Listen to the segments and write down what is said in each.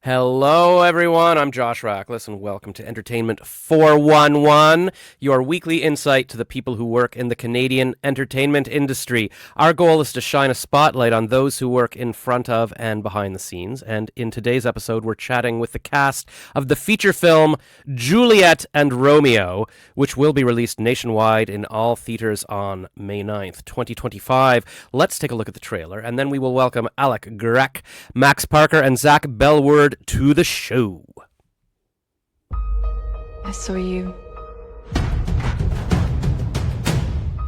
Hello, everyone. I'm Josh Rackless, and welcome to Entertainment 411, your weekly insight to the people who work in the Canadian entertainment industry. Our goal is to shine a spotlight on those who work in front of and behind the scenes. And in today's episode, we're chatting with the cast of the feature film Juliet and Romeo, which will be released nationwide in all theaters on May 9th, 2025. Let's take a look at the trailer, and then we will welcome Alex Grech, Parker and Zac Bellward to the show. I saw you.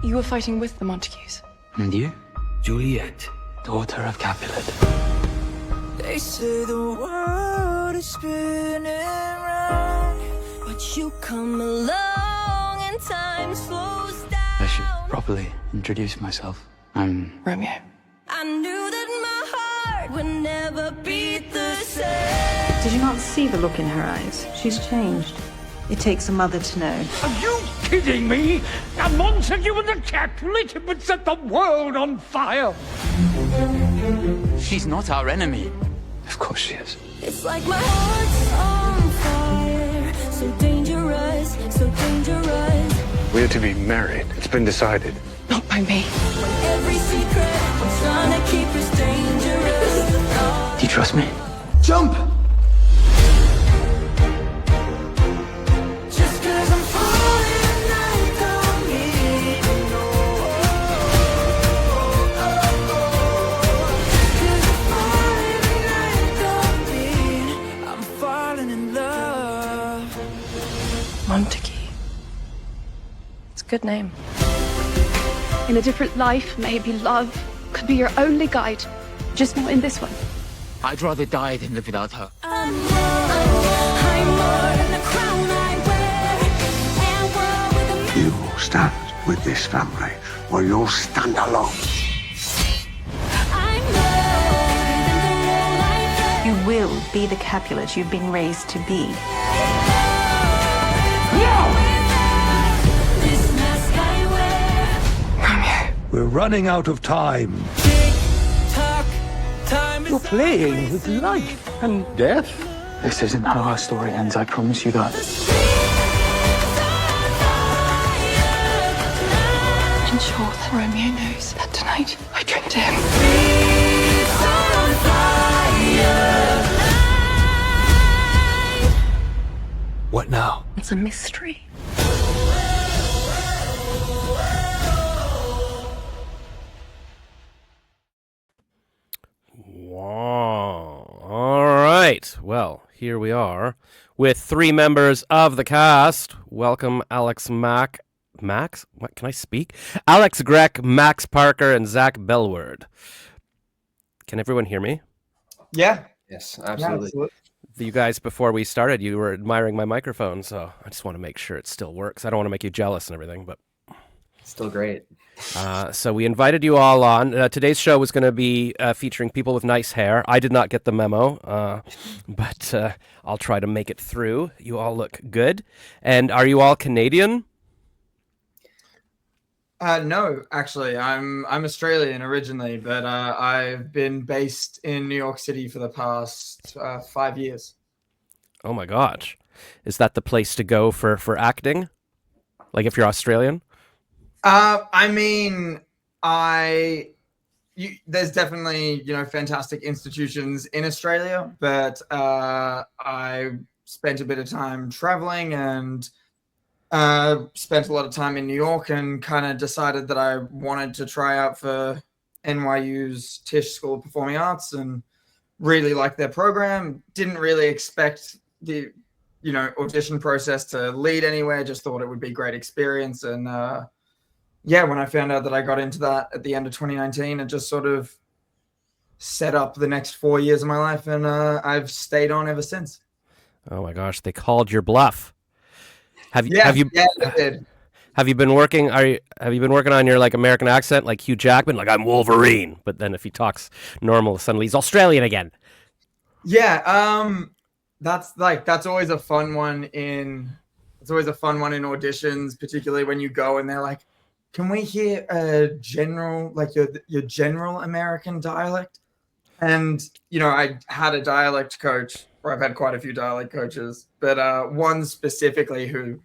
You were fighting with the Montagues. And you? Juliet, Daughter of Capulet. They say the world is spinning round, but you come along and time slows down. I should properly introduce myself. I'm Romeo. I knew that my heart would never beat the same. Did you not see the look in her eyes? She's changed. It takes a mother to know. are you kidding me? A Montague and a Capulet would set the world on fire. She's not our enemy. Of course she is. It's like my heart's on fire, so dangerous, so dangerous. We're to be married. It's been decided. Not by me. Every secret I'm trying to keep is dangerous. Do you trust me? Jump! Just 'cause I'm falling, I don't even know. Just 'cause I'm falling, I don't mean I'm falling in love. Montague. It's a good name. In a different life, maybe love could be your only guide, just not in this one. I'd rather die than live without her. I'm more than the crown I wear, and war with a You will stand with this family, or you'll stand alone. I'm more than the role I play. You will be the Capulet you've been raised to be. This mask I wear. We're running out of time. Tick-tock, time You're is playing with life and death. This isn't how our story ends, I promise you that. I'm sure that Romeo knows that tonight I dreamt him. What now? It's a mystery. Wow. All right. Well, here we are with three members of the cast. Welcome, Alex Max? What can I speak? Alex Grech, Parker, and Zac Bellward. Can everyone hear me? Yeah. Yes, Yeah, absolutely. You guys, before we started, you were admiring my microphone, so I just want to make sure it still works. I don't want to make you jealous and everything, but Still great. so we invited you all on. Today's show was going to be featuring people with nice hair. I did not get the memo, but I'll try to make it through. You all look good. And are you all Canadian? No, actually, I'm Australian originally, but I've been based in New York City for the past 5 years. Oh my gosh. Is that the place to go for acting? Like if you're Australian? I mean, there's definitely, fantastic institutions in Australia, but I spent a bit of time traveling and spent a lot of time in New York and kind of decided that I wanted to try out for NYU's Tisch School of Performing Arts and really liked their program. Didn't really expect the, audition process to lead anywhere. Just thought it would be a great experience. And when I found out that I got into that at the end of 2019, it just sort of set up the next 4 years of my life, and I've stayed on ever since. Oh my gosh, they called your bluff. Have you Yeah, they did. have you been working have you been working on your like American accent like Hugh Jackman, like I'm Wolverine, but then if he talks normal suddenly he's Australian again? Yeah, that's always a fun one in auditions, particularly when you go and they're like, can we hear a general, like your general American dialect? And, I had a dialect coach where I've had quite a few dialect coaches, but one specifically who,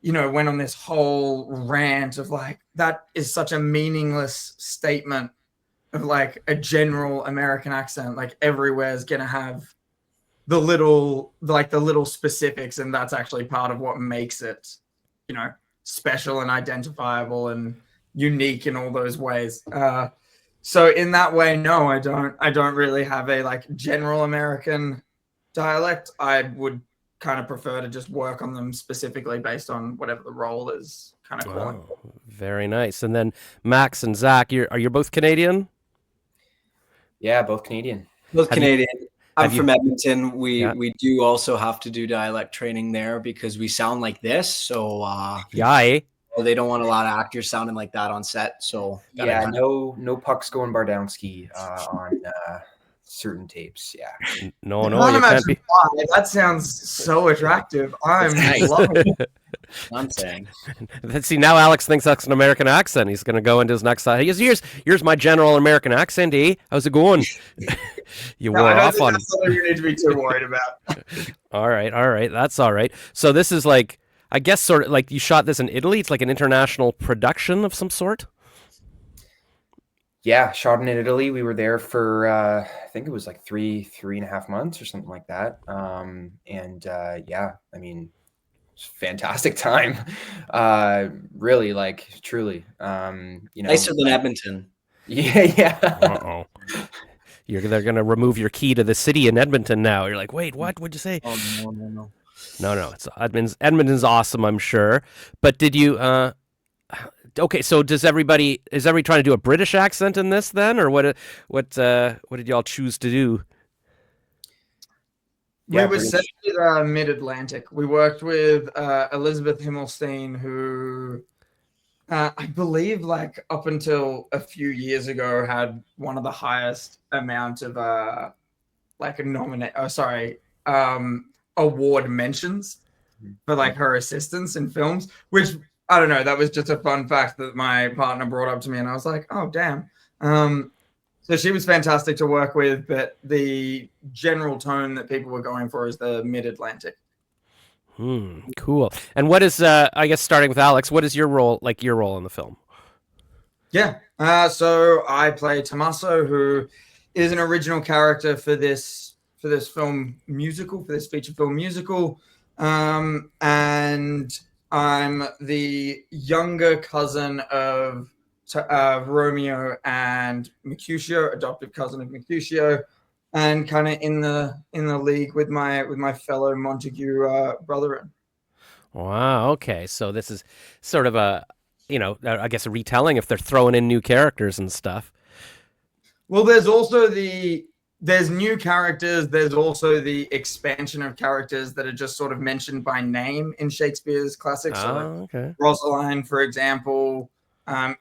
you know, went on this whole rant of like, that is such a meaningless statement of like a general American accent. Like everywhere is going to have the little specifics, and that's actually part of what makes it, you know, special and identifiable and unique in all those ways. So in that way, no, I don't really have a like general American dialect. I would kind of prefer to just work on them specifically based on whatever the role is kind of calling. Oh, very nice. And then Max and Zach, are you both Canadian? Yeah, both Canadian. Both Canadian. I'm have from you- Edmonton. We do also have to do dialect training there because we sound like this. So they don't want a lot of actors sounding like that on set. So yeah, no pucks going Bardowski on certain tapes. Yeah. No, you can't be. Why. That sounds so attractive. I'm loving it. I'm saying. See, now Alex thinks that's an American accent. He's going to go into his next side. He goes, here's my general American accent, eh? How's it going? You wore off on him. That's something you need to be too worried about. All right. That's all right. So this is like, I guess sort of like you shot this in Italy. It's like an international production of some sort. Yeah, shot in Italy. We were there for I think it was like three and a half months or something like that. Yeah, I mean, it's a fantastic time. Really, like truly. Nicer than Edmonton. Yeah. Uh-oh. They're gonna remove your key to the city in Edmonton now. You're like, wait, what? What'd you say? Oh no. No. It's Edmonton's awesome, I'm sure. But did you? Okay, so is everybody trying to do a British accent in this then, or what did y'all choose to do? We were set with Mid-Atlantic. We worked with Elizabeth Himmelstein, who I believe, like up until a few years ago, had one of the highest amount of award mentions for like her assistance in films, which I don't know. That was just a fun fact that my partner brought up to me, and I was like, "Oh, damn!" So she was fantastic to work with, but the general tone that people were going for is the Mid-Atlantic. Cool. And what is, I guess, starting with Alex, what is your role in the film? Yeah. So I play Tommaso, who is an original character for this film musical, for this feature film musical, and I'm the younger cousin of Romeo and Mercutio, adopted cousin of Mercutio, and kind of in the league with my fellow Montague brethren. Wow. Okay. So this is sort of a, I guess a retelling if they're throwing in new characters and stuff. Well, there's new characters. There's also the expansion of characters that are just sort of mentioned by name in Shakespeare's classics. Okay. Rosaline, for example,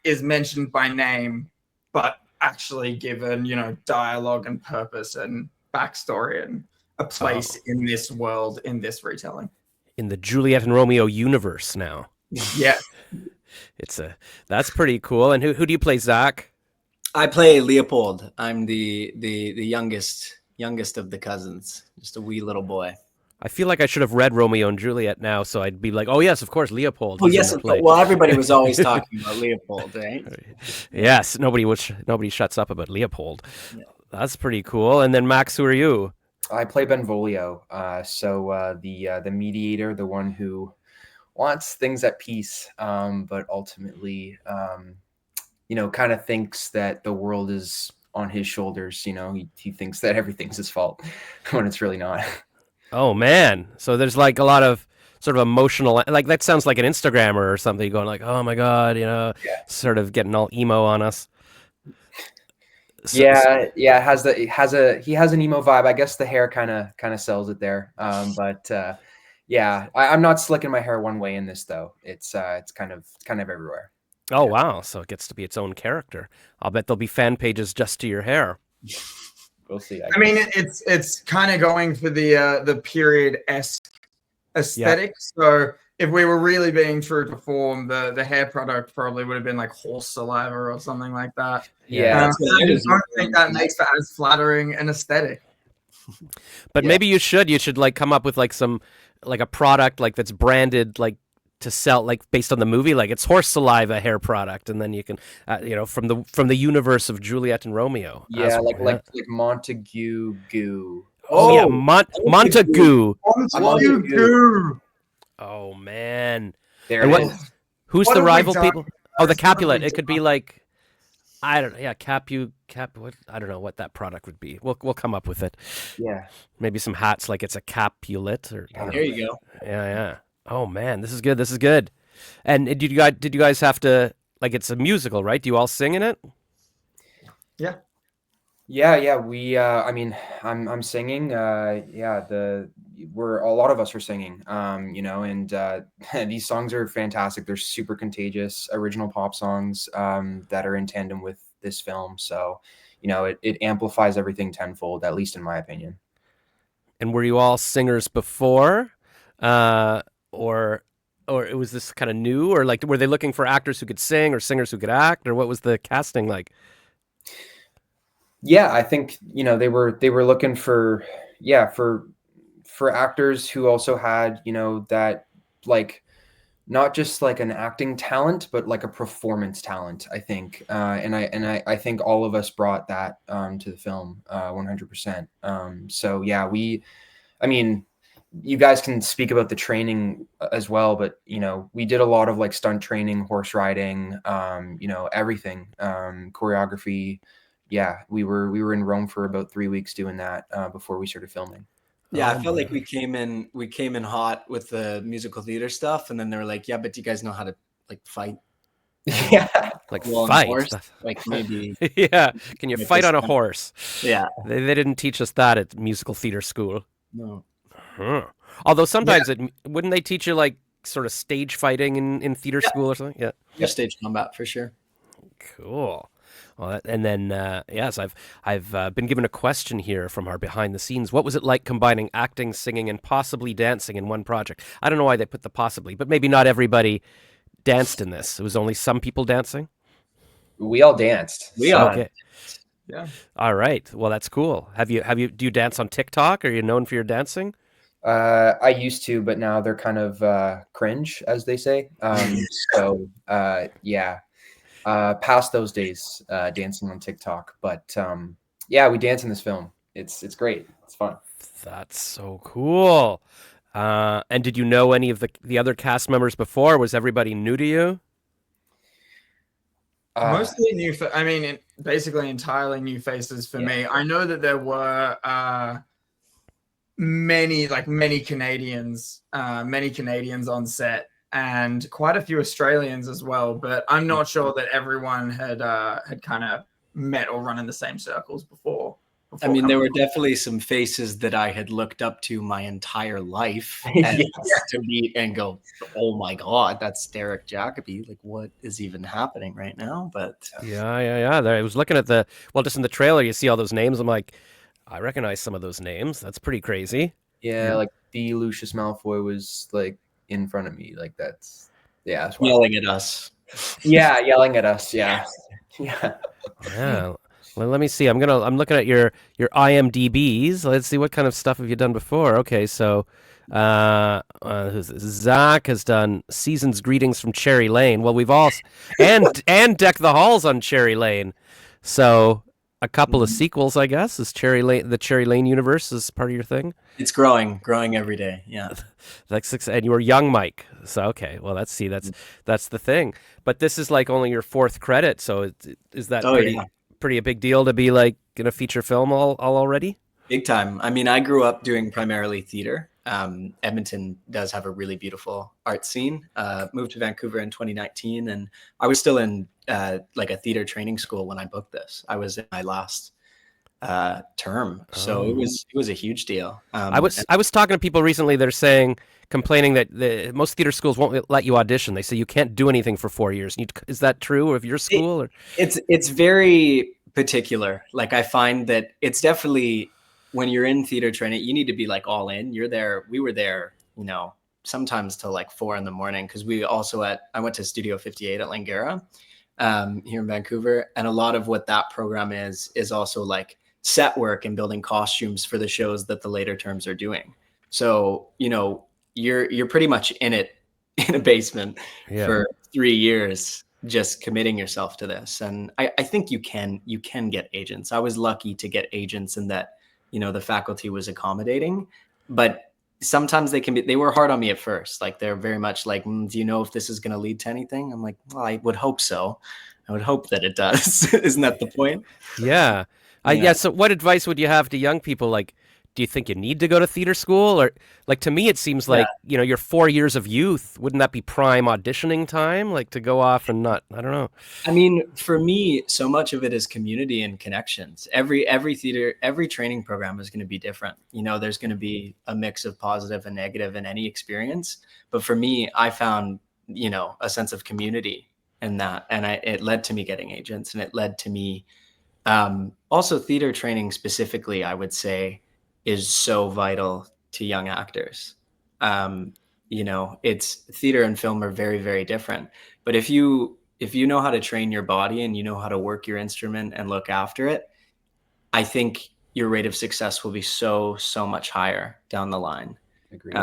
is mentioned by name, but actually given, dialogue and purpose and backstory and a place in this world, in this retelling. In the Juliet and Romeo universe now. Yeah. That's pretty cool. And who do you play, Zach? I play Leopold. I'm the youngest of the cousins, just a wee little boy. I feel like I should have read Romeo and Juliet now, so I'd be like, oh yes, of course, Leopold. Oh yes, well, everybody was always talking about Leopold, right? Yes, nobody shuts up about Leopold. Yeah. That's pretty cool. And then Max, who are you? I play Benvolio. The mediator, the one who wants things at peace, but ultimately, kind of thinks that the world is on his shoulders. He thinks that everything's his fault when it's really not. Oh man. So there's like a lot of sort of emotional, like that sounds like an Instagrammer or something going like, oh my God, sort of getting all emo on us. So, he has an emo vibe. I guess the hair kind of sells it there. I'm not slicking my hair one way in this though. It's kind of everywhere. Oh wow! So it gets to be its own character. I'll bet there'll be fan pages just to your hair. We'll see. I mean, it's kind of going for the period-esque aesthetic. Yeah. So if we were really being true to form, the hair product probably would have been like horse saliva or something like that. Yeah, I just don't think that makes for as flattering an aesthetic. But maybe you should like come up with like some like a product like that's branded like to sell like based on the movie, like it's horse saliva hair product, and then you can from the universe of Juliet and Romeo. Yeah, like Montague goo. Oh yeah, Montague. Montague. Oh man. There it is. Who's What the have we rival done? people? Oh, the What have Capulet. we It could be like I don't know. Yeah, what, I don't know what that product would be. We'll come up with it. Yeah. Maybe some hats like it's a Capulet or There you go. Yeah. Oh man, this is good. This is good. And did you guys have to like it's a musical, right? Do you all sing in it? Yeah. Yeah. We, I mean, I'm singing. A lot of us are singing. And these songs are fantastic. They're super contagious, original pop songs that are in tandem with this film. So, it amplifies everything tenfold, at least in my opinion. And were you all singers before, or it was this kind of new, or like were they looking for actors who could sing or singers who could act, or what was the casting like? Yeah, I think they were looking for actors who also had that like not just like an acting talent but like a performance talent. I think and I think all of us brought that to the film 100%. So yeah, I mean, you guys can speak about the training as well, but we did a lot of like stunt training, horse riding, everything, choreography. Yeah, we were in Rome for about 3 weeks doing that before we started filming. Yeah, I felt like we came in hot with the musical theater stuff, and then they were like, "Yeah, but do you guys know how to like fight?" Yeah, like well, fight. Horse? Like maybe. Yeah, can you fight on a horse? Yeah, they didn't teach us that at musical theater school. No. Huh. Although sometimes wouldn't they teach you like sort of stage fighting in theater school or something? Yeah, stage combat for sure. Cool. Well, and then yes, I've been given a question here from our behind the scenes. What was it like combining acting, singing, and possibly dancing in one project? I don't know why they put the possibly, but maybe not everybody danced in this. It was only some people dancing. We all danced. Okay. Yeah. All right. Well, that's cool. Do you dance on TikTok? Are you known for your dancing? I used to, but now they're kind of cringe, as they say. So yeah. Past those days dancing on TikTok, but yeah, we dance in this film. It's great. It's fun. That's so cool. And did you know any of the other cast members before? Was everybody new to you? Mostly new. I mean, basically entirely new faces for me. I know that there were many Canadians on set. And quite a few Australians as well, but I'm not sure that everyone had kind of met or run in the same circles before. I mean, there were definitely some faces that I had looked up to my entire life to meet and go, "Oh my God, that's Derek Jacobi! Like, what is even happening right now?" But yeah. I was looking at just in the trailer, you see all those names. I'm like, I recognize some of those names. That's pretty crazy. Yeah, like the Lucius Malfoy was like in front of me, like that's yelling at us. Yeah, yelling at us. Yeah. Well, let me see. I'm looking at your IMDb's. Let's see what kind of stuff have you done before. Okay, so Zach has done Season's Greetings from Cherry Lane. Well, we've all and Deck the Halls on Cherry Lane. So a couple of sequels, I guess. Is the Cherry Lane universe is part of your thing? It's growing every day. Yeah. And you were young Mike. So okay, well that's the thing. But this is like only your fourth credit. So is that pretty a big deal to be like in a feature film already? Big time. I mean, I grew up doing primarily theater. Edmonton does have a really beautiful art scene. Moved to Vancouver in 2019, and I was still in like a theater training school when I booked this. I was in my last term, so it was a huge deal. I was talking to people recently. They're complaining that most theater schools won't let you audition. They say you can't do anything for 4 years. Is that true of your school? Or? It's very particular. Like I find that it's definitely. When you're in theater training, you need to be like all in. You're there. We were there, sometimes till like 4 a.m. because we also I went to Studio 58 at Langara here in Vancouver. And a lot of what that program is also like set work and building costumes for the shows that the later terms are doing. So, you know, you're pretty much in it in a basement for 3 years, just committing yourself to this. And I think you can get agents. I was lucky to get agents in that, you know, the faculty was accommodating, but sometimes they were hard on me at first. Like, they're very much like, do you know if this is going to lead to anything? I'm like, well, I would hope so. I would hope that it does. Isn't that the point? Yeah. So what advice would you have to young people? Like, do you think you need to go to theater school? Or, like, to me, it seems like, you know, your 4 years of youth, wouldn't that be prime auditioning time? Like, to go off and I don't know. I mean, for me, so much of it is community and connections. Every theater, every training program is going to be different. You know, there's going to be a mix of positive and negative in any experience. But for me, I found, you know, a sense of community in that. And it led to me getting agents, and it led to me also theater training specifically, I would say, is so vital to young actors. You know, it's theater and film are very, very different. But if you know how to train your body and you know how to work your instrument and look after it, I think your rate of success will be so much higher down the line. Agreed.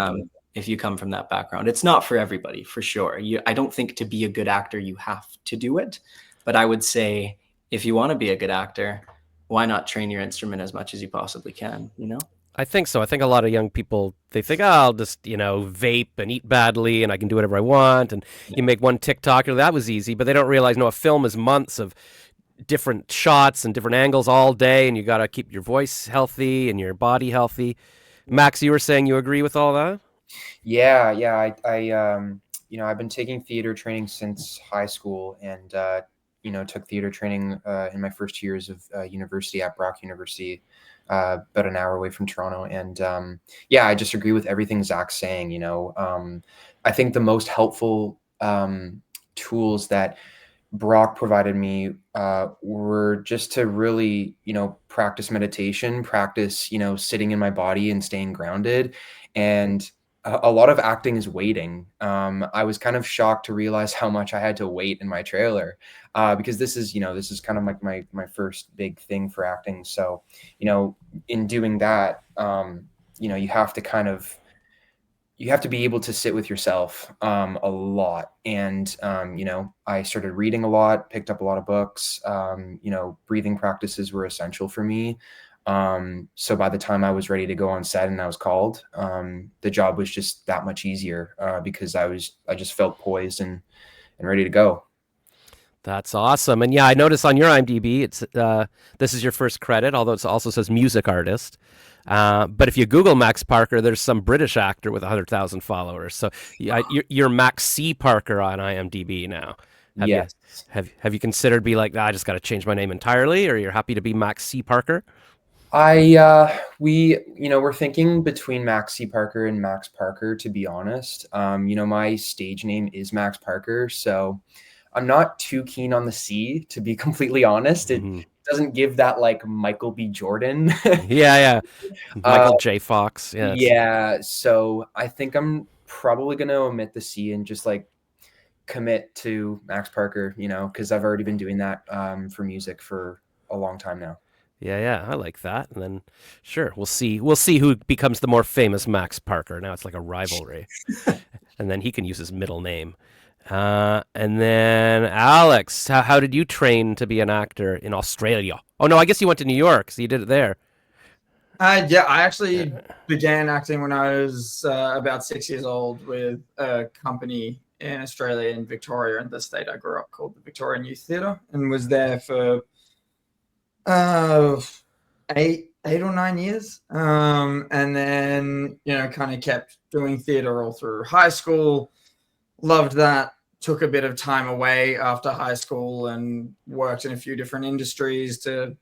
If you come from that background. It's not for everybody, for sure. I don't think to be a good actor, you have to do it. But I would say, if you want to be a good actor, why not train your instrument as much as you possibly can, you know? I think so. I think a lot of young people, they think, I'll just, you know, vape and eat badly and I can do whatever I want. And you make one TikTok, that was easy. But they don't realize, no, a film is months of different shots and different angles all day. And you got to keep your voice healthy and your body healthy. Max, you were saying you agree with all that? Yeah. I you know, I've been taking theater training since high school, and you know, took theater training in my first years of university at Brock University, about an hour away from Toronto. And yeah, I just agree with everything Zach's saying. You know, I think the most helpful tools that Brock provided me were just to really, you know, practice meditation, practice, you know, sitting in my body and staying grounded. And a lot of acting is waiting. I was kind of shocked to realize how much I had to wait in my trailer, because this is kind of like my first big thing for acting. So, you know, in doing that, you know, you have to be able to sit with yourself a lot. And, you know, I started reading a lot, picked up a lot of books. You know, breathing practices were essential for me. So by the time I was ready to go on set and I was called, the job was just that much easier, because I just felt poised and ready to go. That's awesome. And yeah, I noticed on your IMDb, it's this is your first credit, although it also says music artist. But if you Google Max Parker, there's some British actor with 100,000 followers. So you're Max C. Parker on IMDb now. Yes. Have you considered be like, I just got to change my name entirely, or you're happy to be Max C. Parker? We're thinking between Max C. Parker and Max Parker, to be honest. You know, my stage name is Max Parker, so I'm not too keen on the C, to be completely honest. It doesn't give that like Michael B. Jordan. Yeah. Michael J. Fox. Yeah. Yeah. So I think I'm probably going to omit the C and just like commit to Max Parker, you know, because I've already been doing that for music for a long time now. Yeah, I like that. And then, sure, we'll see who becomes the more famous Max Parker. Now it's like a rivalry, and then he can use his middle name. And then, Alex, how did you train to be an actor in Australia? Oh no, I guess you went to New York, so you did it there. Yeah, I actually began acting when I was about 6 years old with a company in Australia, in Victoria, in the state I grew up, called the Victorian Youth Theatre, and was there for 8 or 9 years, and then, you know, kind of kept doing theater all through high school. Loved that. Took a bit of time away after high school and worked in a few different industries to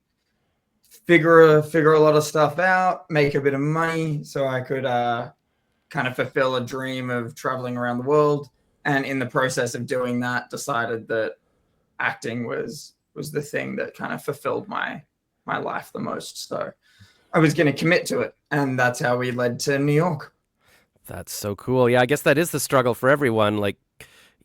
figure a lot of stuff out, make a bit of money so I could kind of fulfill a dream of traveling around the world. And in the process of doing that, decided that acting was the thing that kind of fulfilled my life the most. So I was going to commit to it, and that's how we led to New York. That's so cool. Yeah, I guess that is the struggle for everyone. Like,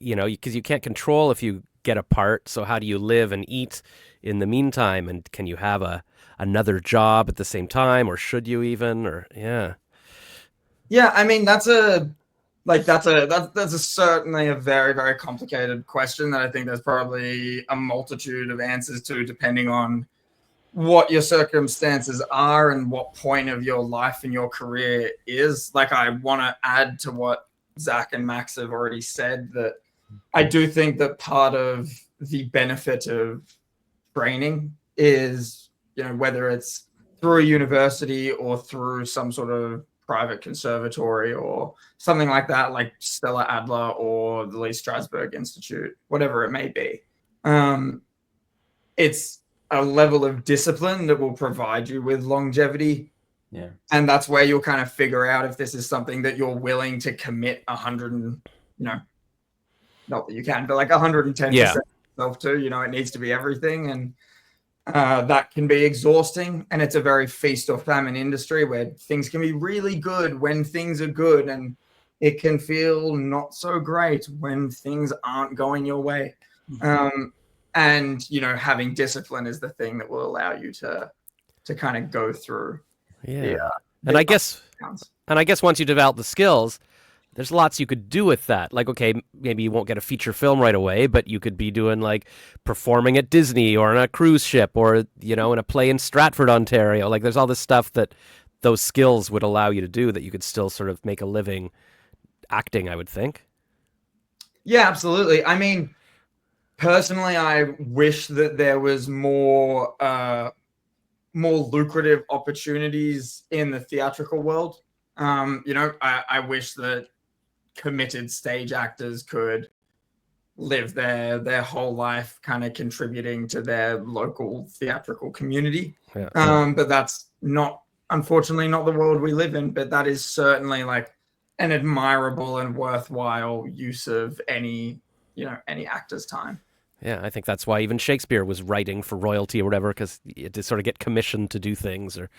you know, because you can't control if you get a part. So how do you live and eat in the meantime? And can you have another job at the same time, or should you even? Or Yeah, I mean that's certainly a very, very complicated question that I think there's probably a multitude of answers to, depending on what your circumstances are and what point of your life and your career is. Like, I want to add to what Zach and Max have already said, that I do think that part of the benefit of training is, whether it's through a university or through some sort of private conservatory or something like that, like Stella Adler or the Lee Strasberg Institute, whatever it may be. It's a level of discipline that will provide you with longevity. Yeah. And that's where you'll kind of figure out if this is something that you're willing to commit 100 and, not that you can, but like 110% yourself to, it needs to be everything. And that can be exhausting, and it's a very feast or famine industry where things can be really good when things are good, and it can feel not so great when things aren't going your way. And having discipline is the thing that will allow you to kind of go through. And I guess once you develop the skills, there's lots you could do with that. Like, okay, maybe you won't get a feature film right away, but you could be doing like performing at Disney or on a cruise ship or, in a play in Stratford, Ontario. Like, there's all this stuff that those skills would allow you to do that you could still sort of make a living acting, I would think. Yeah, absolutely. I mean, personally, I wish that there was more lucrative opportunities in the theatrical world. I wish that committed stage actors could live their whole life kind of contributing to their local theatrical community. But that's unfortunately not the world we live in, but that is certainly like an admirable and worthwhile use of any actor's time. Yeah, I think that's why even Shakespeare was writing for royalty or whatever, because to sort of get commissioned to do things. Or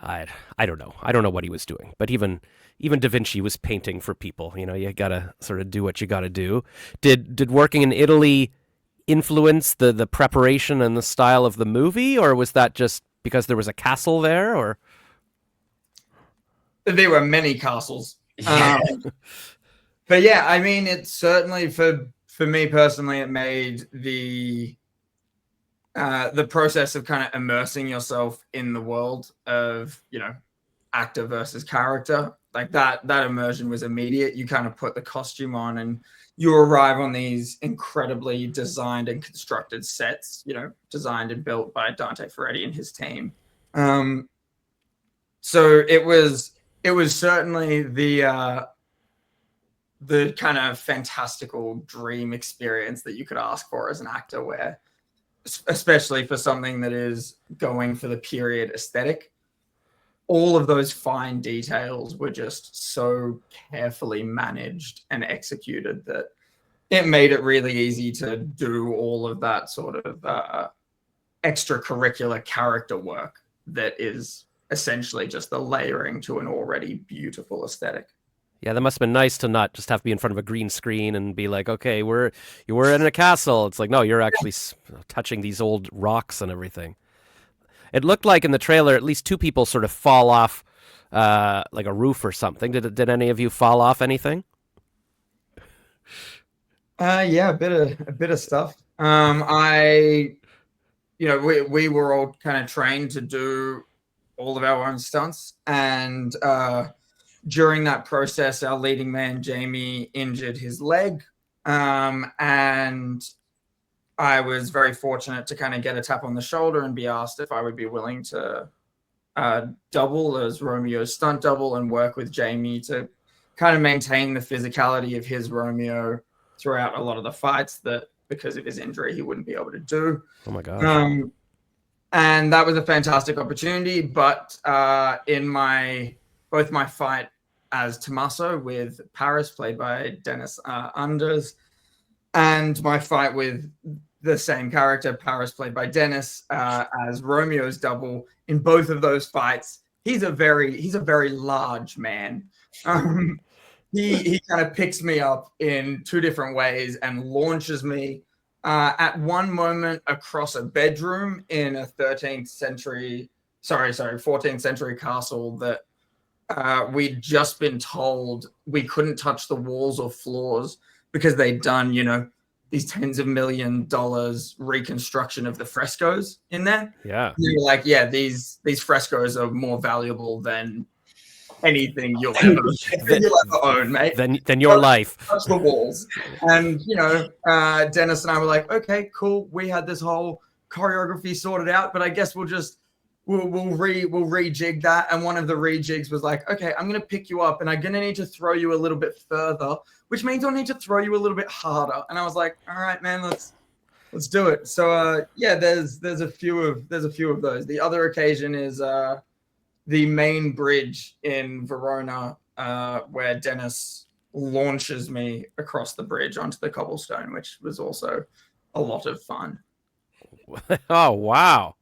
I don't know. I don't know what he was doing. But even Da Vinci was painting for people. You got to sort of do what you got to do. Did working in Italy influence the preparation and the style of the movie, or was that just because there was a castle there? Or there were many castles. But yeah, I mean, it's certainly for me personally, it made the process of kind of immersing yourself in the world of, actor versus character, like that immersion was immediate. You kind of put the costume on and you arrive on these incredibly designed and constructed sets, designed and built by Dante Ferretti and his team. So it was certainly the kind of fantastical dream experience that you could ask for as an actor, where, especially for something that is going for the period aesthetic, all of those fine details were just so carefully managed and executed that it made it really easy to do all of that sort of extracurricular character work that is essentially just the layering to an already beautiful aesthetic. Yeah, that must have been nice to not just have to be in front of a green screen and be like, okay, you were in a castle. It's like, no, you're actually touching these old rocks and everything. It looked like in the trailer, at least two people sort of fall off like a roof or something. Did any of you fall off anything? Yeah, a bit of stuff. We were all kind of trained to do all of our own stunts, and during that process, our leading man, Jamie, injured his leg. And I was very fortunate to kind of get a tap on the shoulder and be asked if I would be willing to double as Romeo's stunt double and work with Jamie to kind of maintain the physicality of his Romeo throughout a lot of the fights that, because of his injury, he wouldn't be able to do. Oh my God. And that was a fantastic opportunity. But in both my fight as Tommaso with Paris, played by Dennis Anders, and my fight with the same character, Paris, played by Dennis, as Romeo's double, in both of those fights, he's a very large man. He kind of picks me up in two different ways and launches me at one moment across a bedroom in a 14th century castle that we'd just been told we couldn't touch the walls or floors because they'd done, these tens of $1 million reconstruction of the frescoes in there. Yeah. They were like, yeah, these frescoes are more valuable than anything you'll ever own, mate. Than your life. Touch the walls. And, Dennis and I were like, okay, cool. We had this whole choreography sorted out, but I guess we'll rejig that. And one of the rejigs was like, okay, I'm going to pick you up and I'm going to need to throw you a little bit further, which means I'll need to throw you a little bit harder. And I was like, all right, man, let's do it. So, there's a few of those. The other occasion is, the main bridge in Verona, where Dennis launches me across the bridge onto the cobblestone, which was also a lot of fun. Oh, wow.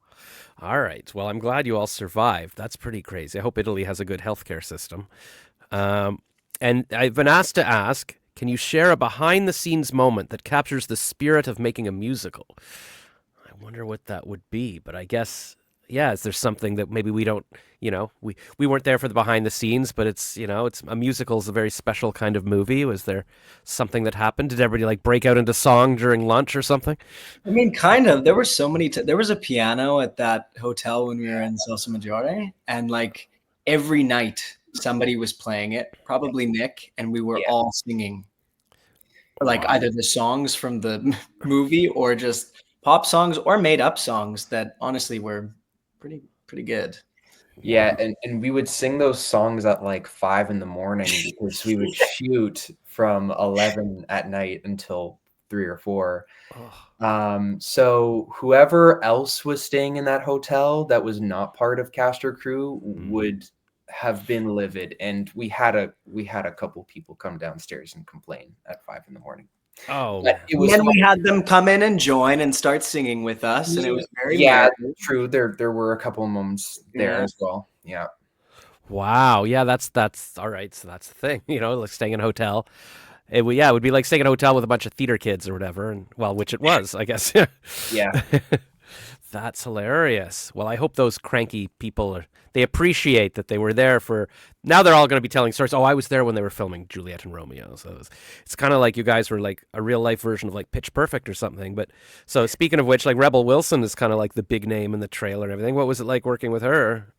All right. Well, I'm glad you all survived. That's pretty crazy. I hope Italy has a good healthcare system. And I've been asked to ask, can you share a behind-the-scenes moment that captures the spirit of making a musical? I wonder what that would be, but I guess... yeah, is there something that maybe we don't, we weren't there for the behind the scenes, but it's a musical is a very special kind of movie. Was there something that happened? Did everybody break out into song during lunch or something? I mean, kind of. There were so many. There was a piano at that hotel when we were in Salsa Maggiore, and every night somebody was playing it, probably Nick, and we were all singing, either the songs from the movie or just pop songs or made up songs that honestly were pretty good. Yeah, and we would sing those songs at 5 a.m. because we would shoot from 11 at night until 3 or 4. So whoever else was staying in that hotel that was not part of cast or crew would have been livid, and we had a couple people come downstairs and complain at 5 a.m. Oh, and then we had them come in and join and start singing with us, and it was very true. There were a couple of moments there as well. Yeah. Wow. Yeah, that's all right. So that's the thing, staying in a hotel. It would be like staying in a hotel with a bunch of theater kids or whatever, and which it was, I guess. Yeah. That's hilarious. Well, I hope those cranky people they appreciate that they were there for. Now they're all going to be telling stories. Oh, I was there when they were filming Juliet and Romeo. So it's kind of like you guys were a real life version of Pitch Perfect or something. But so speaking of which, Rebel Wilson is kind of the big name in the trailer and everything. What was it like working with her?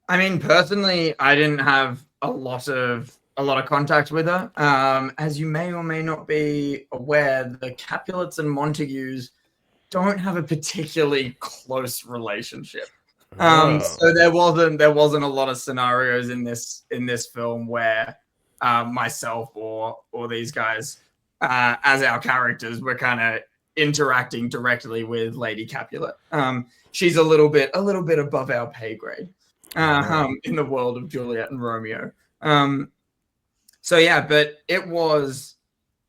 I mean, personally, I didn't have a lot of contact with her. As you may or may not be aware, the Capulets and Montagues don't have a particularly close relationship. So there wasn't a lot of scenarios in this film where myself or these guys as our characters were kind of interacting directly with Lady Capulet. She's a little bit above our pay grade in the world of Juliet and Romeo. So yeah, but it was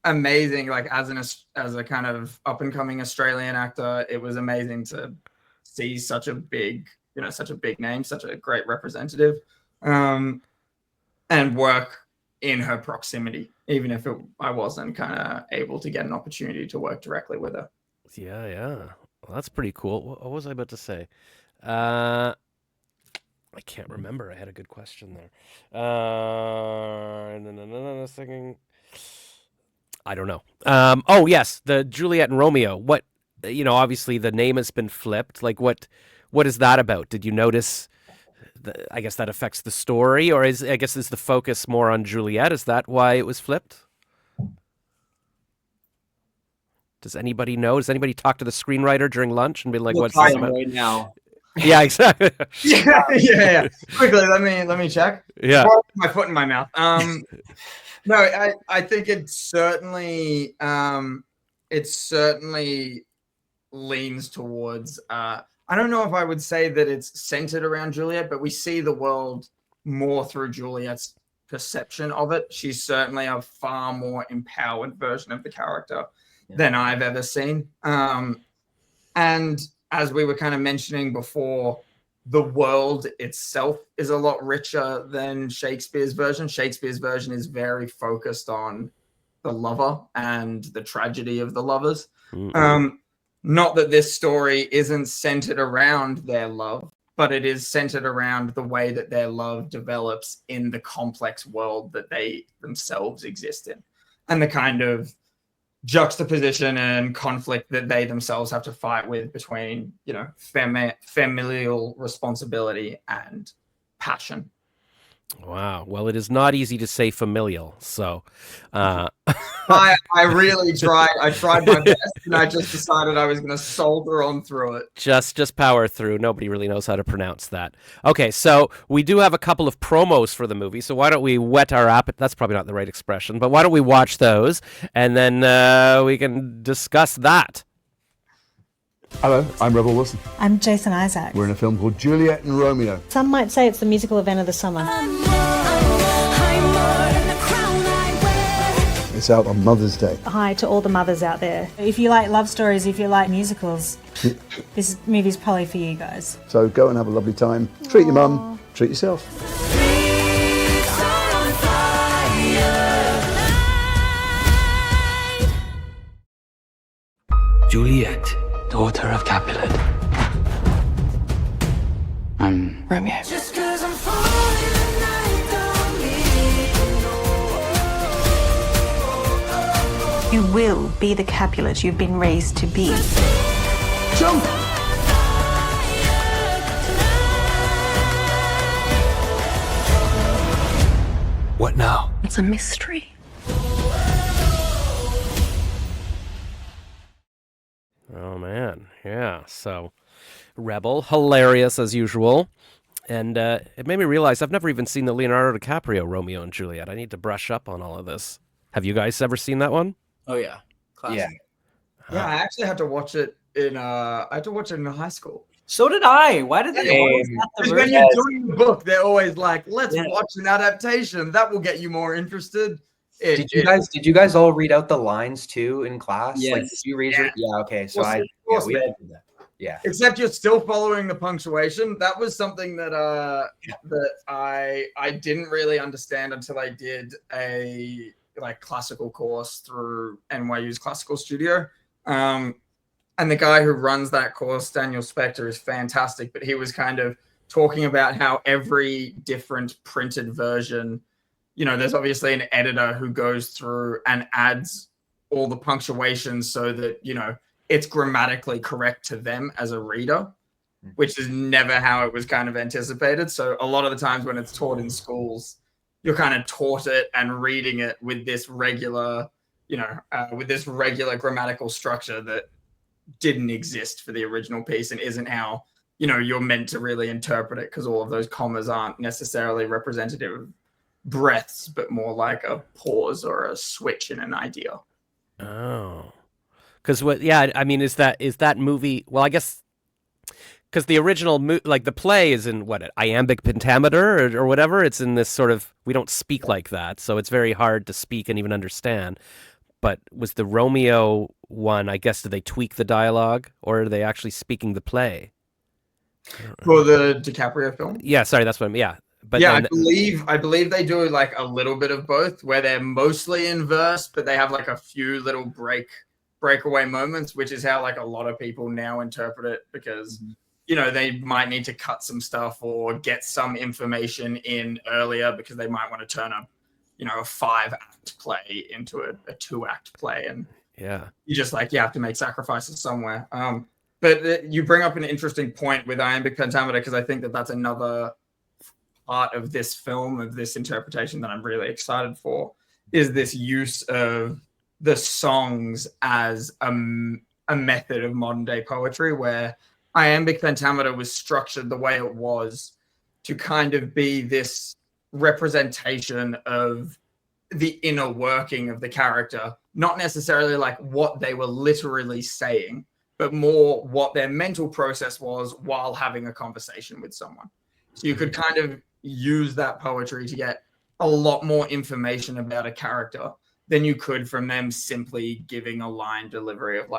amazing. As a kind of up and coming Australian actor, it was amazing to see such a big name, such a great representative, and work in her proximity, even if I wasn't kind of able to get an opportunity to work directly with her. Yeah. Well, that's pretty cool. What was I about to say? I can't remember. I had a good question there. Second. I don't know. Oh yes, the Juliet and Romeo. What, obviously the name has been flipped. What is that about? Did you notice? I guess that affects the story, or is the focus more on Juliet? Is that why it was flipped? Does anybody know? Does anybody talk to the screenwriter during lunch and be like, "What's this about?" Right now? Yeah, exactly. yeah. Quickly, let me check. Yeah. My foot in my mouth. No, I think it certainly leans towards. I don't know if I would say that it's centered around Juliet, but we see the world more through Juliet's perception of it. She's certainly a far more empowered version of the character than I've ever seen. And as we were kind of mentioning before, the world itself is a lot richer than Shakespeare's version. Shakespeare's version is very focused on the lover and the tragedy of the lovers. Mm-hmm. Not that this story isn't centered around their love, but it is centered around the way that their love develops in the complex world that they themselves exist in, and the kind of juxtaposition and conflict that they themselves have to fight with between, familial responsibility and passion. Wow. Well, it is not easy to say familial. So, I really tried. I tried my best, and I just decided I was going to soldier on through it. Just power through. Nobody really knows how to pronounce that. Okay, so we do have a couple of promos for the movie. So why don't we whet our appetite? That's probably not the right expression, but why don't we watch those, and then we can discuss that. Hello, I'm Rebel Wilson. I'm Jason Isaac. We're in a film called Juliet and Romeo. Some might say it's the musical event of the summer. It's out on Mother's Day. Hi to all the mothers out there. If you like love stories, if you like musicals, this movie's probably for you guys. So go and have a lovely time. Treat your mum, treat yourself. Juliet, daughter of Capulet. I'm Romeo. Just 'cause I'm falling tonight don't mean You will be the Capulet you've been raised to be. Jump! what now? It's a mystery. Oh, man. Yeah. So, Rebel, hilarious as usual. And it made me realize I've never even seen the Leonardo DiCaprio Romeo and Juliet. I need to brush up on all of this. Have you guys ever seen that one? Oh yeah, classic. Yeah, I actually had to watch it in high school. So did I. Why did they always have Because the when version? you're doing the book, they're always like, "Let's watch an adaptation. That will get you more interested." Did you guys all read out the lines too in class? Yes. Like, did you read it? Yeah. Okay. So Well, of we course all did that. Yeah. Except you're still following the punctuation. That was something that that I didn't really understand until I did a classical course through NYU's Classical Studio. And the guy who runs that course, Daniel Spector, is fantastic. But he was kind of talking about how every different printed version, there's obviously an editor who goes through and adds all the punctuation so that, it's grammatically correct to them as a reader, which is never how it was kind of anticipated. So a lot of the times when it's taught in schools, you're kind of taught it and reading it with this regular, grammatical structure that didn't exist for the original piece and isn't how, you're meant to really interpret it, because all of those commas aren't necessarily representative of breaths, but more like a pause or a switch in an idea. Oh. Because is that movie? Well, I guess because the original the play is in iambic pentameter or whatever. It's in this sort of, we don't speak like that, so it's very hard to speak and even understand. But was the Romeo one? I guess, did they tweak the dialogue, or are they actually speaking the play? For the DiCaprio film? Yeah, sorry, that's what I'm. Yeah, but yeah, I believe they do a little bit of both, where they're mostly in verse, but they have a few little breakaway moments, which is how a lot of people now interpret it, because they might need to cut some stuff or get some information in earlier, because they might want to turn a 5-act play into a 2-act play, and you just you have to make sacrifices somewhere. But you bring up an interesting point with iambic pentameter, because I think that's another part of this film, of this interpretation, that I'm really excited for, is this use of the songs as a method of modern day poetry, where iambic pentameter was structured the way it was to kind of be this representation of the inner working of the character, not necessarily what they were literally saying, but more what their mental process was while having a conversation with someone. So you could kind of use that poetry to get a lot more information about a character than you could from them simply giving a line delivery of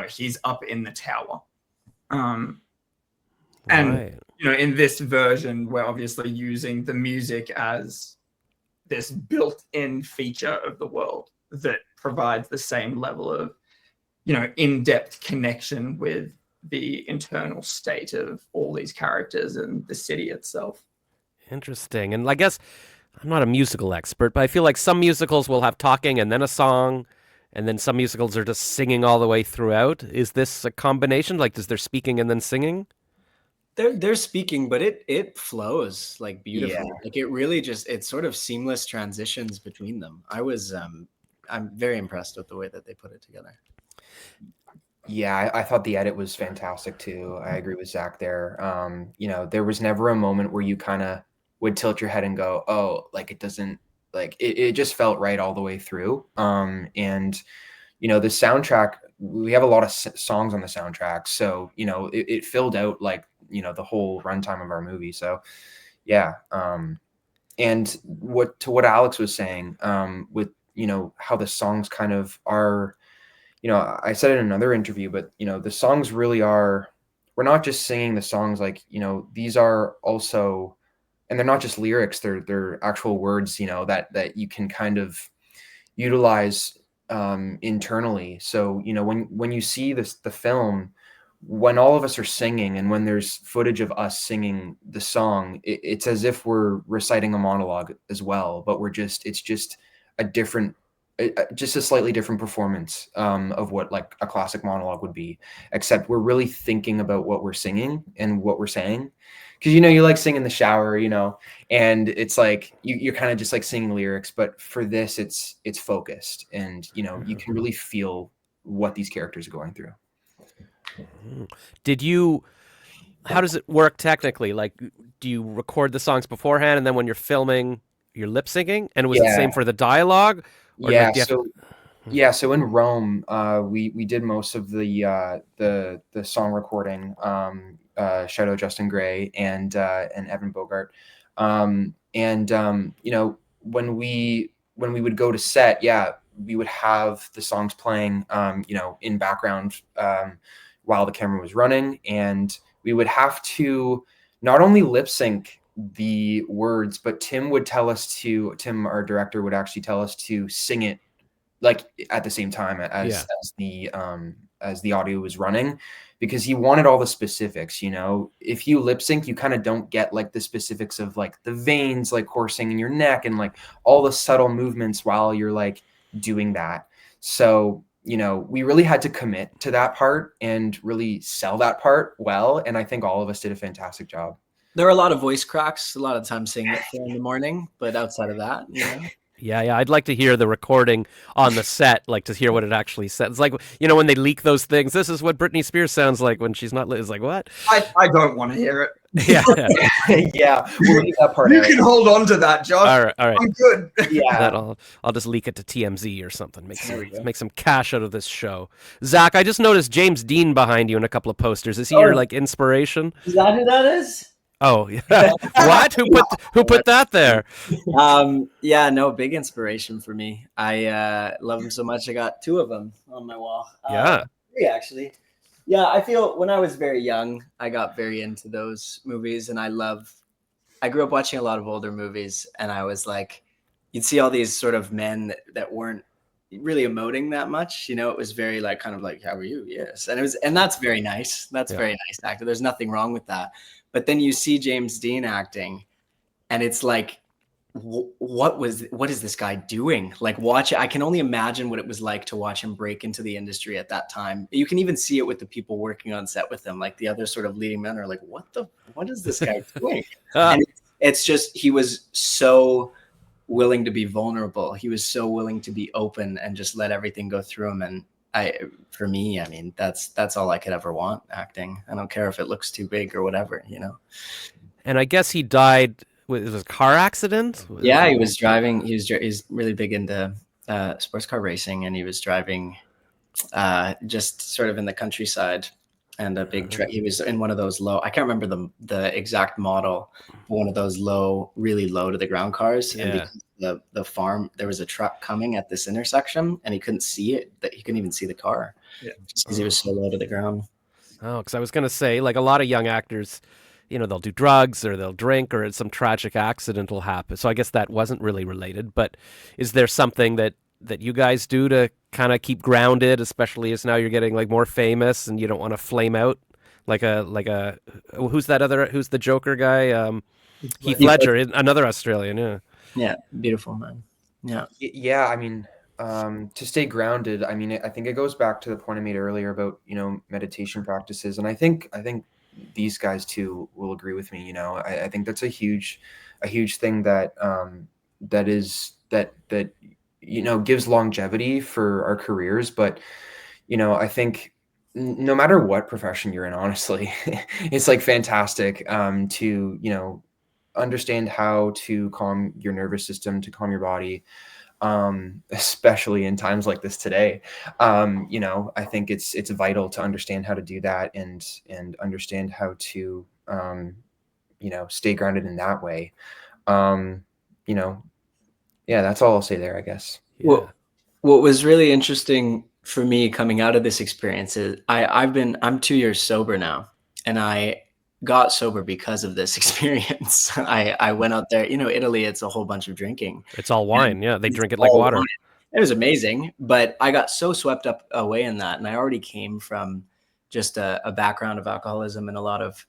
he's up in the tower. And in this version, we're obviously using the music as this built-in feature of the world. that provides the same level of, in-depth connection with the internal state of all these characters and the city itself. Interesting. And I guess I'm not a musical expert, but I feel like some musicals will have talking and then a song, and then some musicals are just singing all the way throughout. Is this a combination? Like, is there speaking and then singing? They're speaking, but it flows like beautifully. Yeah. Like it really it's sort of seamless transitions between them. I'm very impressed with the way that they put it together. Yeah, I thought the edit was fantastic too. I agree with Zach there. There was never a moment where you kind of would tilt your head and go, oh, like it doesn't, like it just felt right all the way through. The soundtrack, we have a lot of songs on the soundtrack. So, it filled out like, the whole runtime of our movie. So yeah. And what Alex was saying, with, how the songs kind of are, I said in another interview, but, the songs really are, we're not just singing the songs, like, these are also, and they're not just lyrics, they're actual words, that you can kind of utilize internally. So, when you see the film, when all of us are singing and when there's footage of us singing the song, it's as if we're reciting a monologue as well, but it's just a different, just a slightly different performance of what like a classic monologue would be, except we're really thinking about what we're singing and what we're saying. Because, you like sing in the shower, and it's like you're kind of just like singing lyrics. But for this, it's focused, and, you can really feel what these characters are going through. How does it work technically? Like, do you record the songs beforehand and then when you're filming, you're lip syncing? And was it the same for the dialogue? Or So in Rome, we did most of the song recording. Shout out Justin Gray and Evan Bogart. When we would go to set, we would have the songs playing, in background while the camera was running, and we would have to not only lip sync the words, but Tim, our director, would actually tell us to sing it like at the same time as the audio was running, because he wanted all the specifics. If you lip sync, you kind of don't get like the specifics of like the veins like coursing in your neck and like all the subtle movements while you're like doing that. So we really had to commit to that part and really sell that part well, and I think all of us did a fantastic job. There are a lot of voice cracks, a lot of times singing at 4 a.m, but outside of that, Yeah, I'd like to hear the recording on the set, like to hear what it actually says. It's like, when they leak those things, this is what Britney Spears sounds like when she's not, it's like, what? I don't want to hear it. Yeah. Yeah, we'll leave that part You out. can hold on to that, Josh. All right. I'm good. Yeah. I'll just leak it to TMZ or something. Make some cash out of this show. Zach, I just noticed James Dean behind you in a couple of posters. Is he your like inspiration? Is that who that is? Oh, yeah. What? Who put that there? No, big inspiration for me. I love him so much. I got 2 of them on my wall. 3 actually. Yeah, I feel when I was very young, I got very into those movies, and I grew up watching a lot of older movies, and I was like, you'd see all these sort of men that weren't really emoting that much. It was very like kind of like, how are you? Yes. And that's very nice. That's very nice acting. There's nothing wrong with that. But then you see James Dean acting, and it's like, what is this guy doing? Like, watch it. I can only imagine what it was like to watch him break into the industry at that time. You can even see it with the people working on set with him. Like the other sort of leading men are like, what is this guy doing? And it's just, he was so willing to be vulnerable. He was so willing to be open and just let everything go through him. And for me, I mean, that's all I could ever want, acting. I don't care if it looks too big or whatever, And I guess he died. It was a car accident. Yeah, he was driving. He's really big into sports car racing, and he was driving just sort of in the countryside, and a big truck. He was in one of those low. I can't remember the exact model, but one of those low, really low to the ground cars. Yeah. And because the farm, there was a truck coming at this intersection, and he couldn't see it. That he couldn't even see the car. Yeah, just because he was so low to the ground. Oh, because I was gonna say, like a lot of young actors, they'll do drugs or they'll drink or some tragic accident will happen. So I guess that wasn't really related. But is there something that that you guys do to kind of keep grounded, especially as now you're getting like more famous and you don't want to flame out like a who's the Joker guy? Heath Ledger, another Australian. Yeah, beautiful man. Yeah, I mean, to stay grounded, I mean, I think it goes back to the point I made earlier about, meditation practices. And I think these guys too will agree with me. I think that's a huge thing that gives longevity for our careers. But, I think no matter what profession you're in, honestly, it's like fantastic to, understand how to calm your nervous system, to calm your body, especially in times like this today. I think it's vital to understand how to do that and understand how to, stay grounded in that way. Yeah, that's all I'll say there, I guess. Yeah. What was really interesting for me coming out of this experience is I'm 2 years sober now, and I got sober because of this experience. I went out there, Italy, it's a whole bunch of drinking. It's all wine. Yeah, they drink it like water. Wine. It was amazing, but I got so swept up away in that. And I already came from just a background of alcoholism and a lot of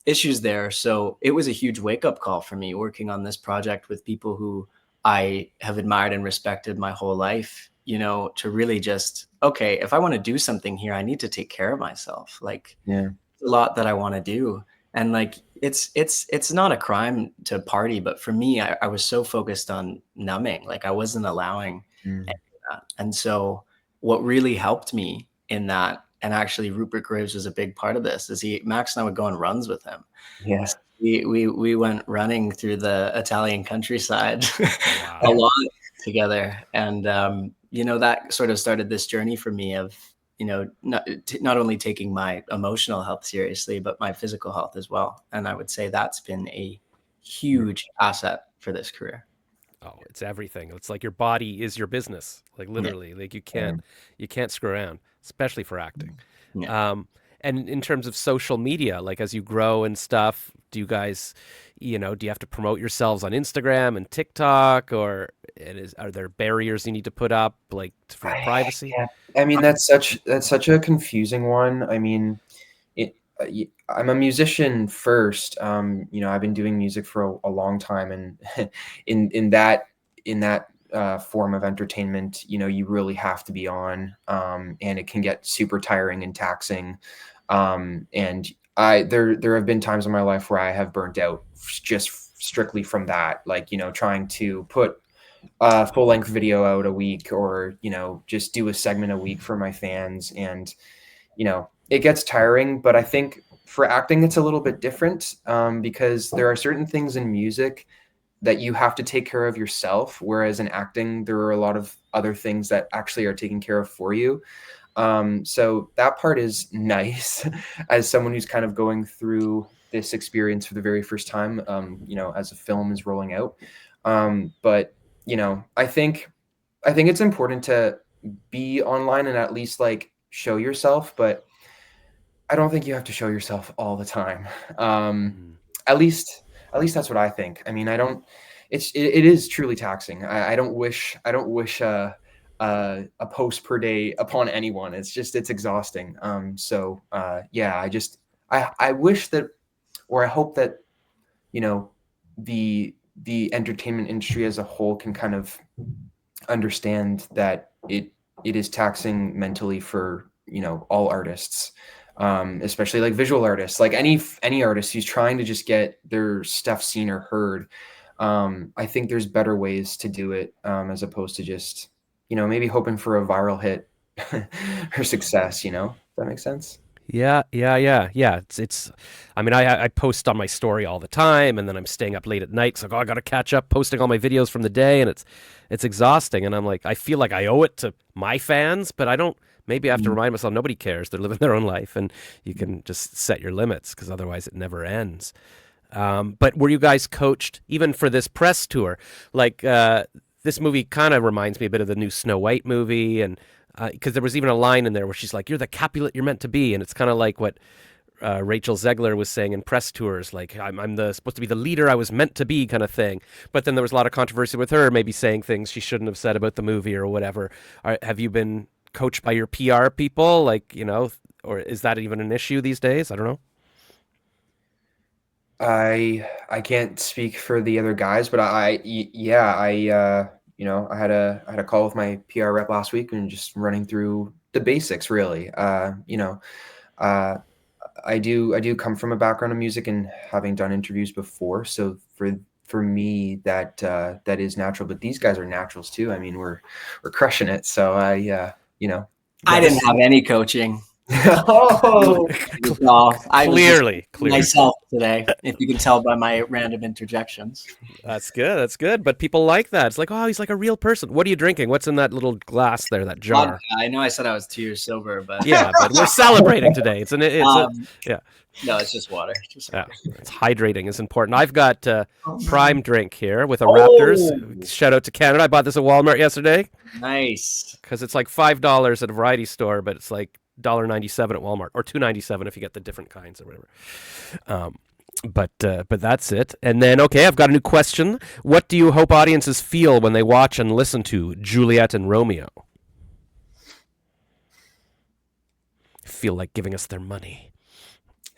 issues there. So it was a huge wake up call for me working on this project with people who I have admired and respected my whole life, to really just, okay, if I want to do something here, I need to take care of myself. Like, yeah, a lot that I want to do. And like, it's not a crime to party, but for me, I was so focused on numbing, like I wasn't allowing any of that. And so what really helped me in that, and actually Rupert Graves was a big part of this, is Max and I would go on runs with him. Yes. We went running through the Italian countryside a lot together. And, that sort of started this journey for me of, not only taking my emotional health seriously, but my physical health as well. And I would say that's been a huge asset for this career. Oh, it's everything. It's like your body is your business, like literally. Like you can't screw around, especially for acting. Yeah. And in terms of social media, like as you grow and stuff, do you guys, do you have to promote yourselves on Instagram and TikTok, or are there barriers you need to put up, like for privacy? Yeah. I mean, that's such a confusing one. I mean, I'm a musician first. I've been doing music for a long time, and in that form of entertainment, you really have to be on, and it can get super tiring and taxing. And there have been times in my life where I have burnt out just strictly from that, like, trying to put a full length video out a week, or, just do a segment a week for my fans. And, it gets tiring, but I think for acting, it's a little bit different, because there are certain things in music that you have to take care of yourself. Whereas in acting, there are a lot of other things that actually are taken care of for you. So that part is nice as someone who's kind of going through this experience for the very first time, as a film is rolling out. But, I think it's important to be online and at least like show yourself, but I don't think you have to show yourself all the time. At least that's what I think. I mean, it is truly taxing. I don't wish a post per day upon anyone. It's exhausting. Yeah, I wish that, or I hope that, the entertainment industry as a whole can kind of understand that it is taxing mentally for, all artists, especially like visual artists, like any artist who's trying to just get their stuff seen or heard. I think there's better ways to do it, as opposed to just, maybe hoping for a viral hit or success, Does that make sense? Yeah. It's. I mean, I post on my story all the time, and then I'm staying up late at night. So I got to catch up posting all my videos from the day, and it's exhausting. And I'm like, I feel like I owe it to my fans, but I don't. Maybe I have to remind myself nobody cares. They're living their own life, and you can just set your limits, because otherwise it never ends. But were you guys coached even for this press tour? Like this movie kind of reminds me a bit of the new Snow White movie, and because there was even a line in there where she's like, "You're the Capulet you're meant to be," and it's kind of like what Rachel Zegler was saying in press tours, like I'm supposed to be the leader I was meant to be, kind of thing. But then there was a lot of controversy with her, maybe saying things she shouldn't have said about the movie or whatever. Have you been coached by your PR people, like, or is that even an issue these days? I don't know. I can't speak for the other guys, but I had a call with my PR rep last week and just running through the basics, really. I do come from a background of music and having done interviews before, so for me that is natural. But these guys are naturals too. I mean, we're crushing it. So I didn't have any coaching. Oh, clearly myself today, if you can tell by my random interjections. That's good. But people like that. It's like, oh, he's like a real person. What are you drinking? What's in that little glass there, that jar? I know I said I was 2 years sober, but yeah, but we're celebrating today. No, it's just water. It's hydrating is important. I've got Prime Drink here with a Raptors. Shout out to Canada. I bought this at Walmart yesterday. Nice. Because it's like $5 at a variety store, but it's like $1.97 at Walmart, or $2.97 if you get the different kinds or whatever. But that's it. And then, okay, I've got a new question. What do you hope audiences feel when they watch and listen to Juliet and Romeo? Feel like giving us their money.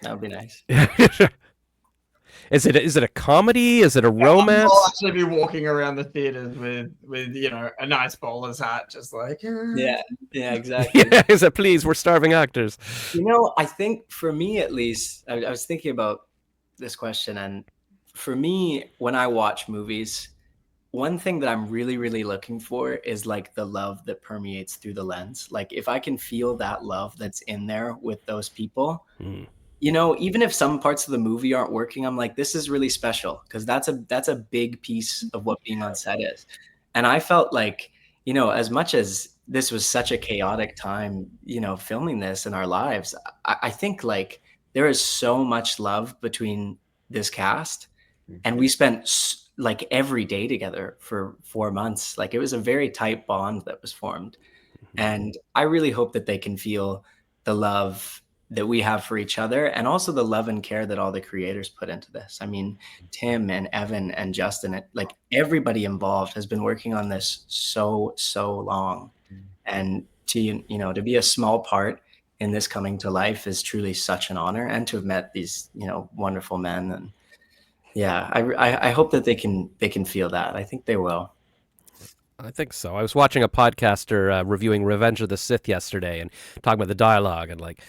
That would be nice. Is it a comedy? Is it a romance? I'll actually be walking around the theaters with a nice bowler's hat, just like yeah, exactly. Yeah, is it, please? We're starving actors. I think for me at least, I was thinking about this question, and for me, when I watch movies, one thing that I'm really, really looking for is like the love that permeates through the lens. Like if I can feel that love that's in there with those people. Even if some parts of the movie aren't working, I'm like, this is really special, because that's a big piece of what being on set is. And I felt like, as much as this was such a chaotic time, filming this in our lives, I think like there is so much love between this cast, and we spent like every day together for 4 months. Like it was a very tight bond that was formed. And I really hope that they can feel the love that we have for each other, and also the love and care that all the creators put into this. I mean, Tim and Evan and Justin, like everybody involved has been working on this so long. And to be a small part in this coming to life is truly such an honor, and to have met these, wonderful men. And yeah, I hope that they can feel that. I think they will. I think so. I was watching a podcaster reviewing Revenge of the Sith yesterday and talking about the dialogue, and like,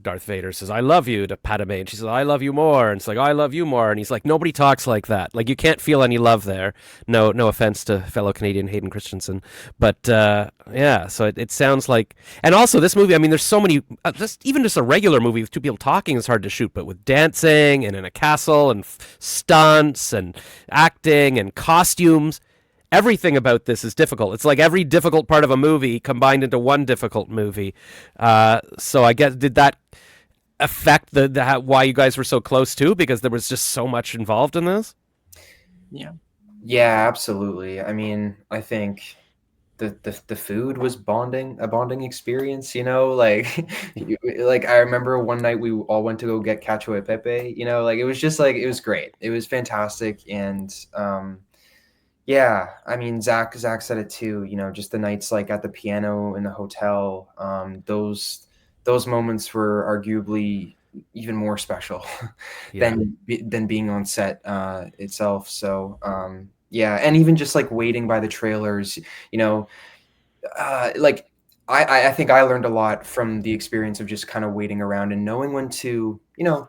Darth Vader says, "I love you" to Padme, and she says, "I love you more," and it's like, "I love you more," and he's like, nobody talks like that. Like you can't feel any love there. No offense to fellow Canadian Hayden Christensen, but yeah. So it sounds like, and also this movie. I mean, there's so many. Even just a regular movie with two people talking is hard to shoot, but with dancing and in a castle and stunts and acting and costumes. Everything about this is difficult. It's like every difficult part of a movie combined into one difficult movie. So I guess, did that affect the why you guys were so close too? Because there was just so much involved in this? Yeah, absolutely. I mean, I think the food was a bonding experience, like like I remember one night we all went to go get cacio e pepe, like it was just like, it was great. It was fantastic. And yeah, I mean, Zach said it too, just the nights like at the piano in the hotel, those moments were arguably even more special than being on set itself. So yeah, and even just like waiting by the trailers, like I think I learned a lot from the experience of just kind of waiting around and knowing when to,